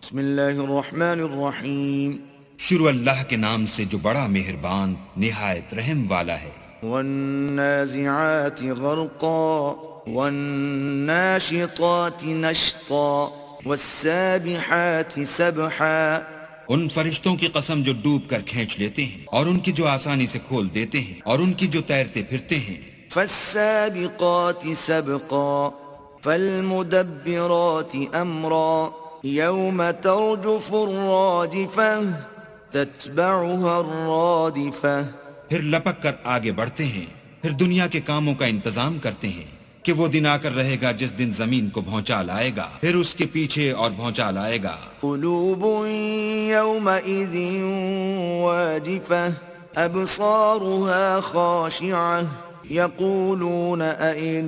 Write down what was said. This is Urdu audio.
بسم اللہ الرحمن الرحیم شروع اللہ کے نام سے جو بڑا مہربان نہایت رحم والا ہے۔ والنازعات غرقا والناشطات نشطا والسابحات سبحا۔ ان فرشتوں کی قسم جو ڈوب کر کھینچ لیتے ہیں اور ان کی جو آسانی سے کھول دیتے ہیں اور ان کی جو تیرتے پھرتے ہیں۔ فالسابقات سبقا فالمدبرات امرا یوم ترجف الراجفہ تتبعها الرادفہ۔ پھر لپک کر آگے بڑھتے ہیں، پھر دنیا کے کاموں کا انتظام کرتے ہیں کہ وہ دن آ کر رہے گا جس دن زمین کو بھونچا لائے گا، پھر اس کے پیچھے اور بھونچا لائے گا۔ قلوب یومئذ واجفہ ابصارها خاشعہ یقولون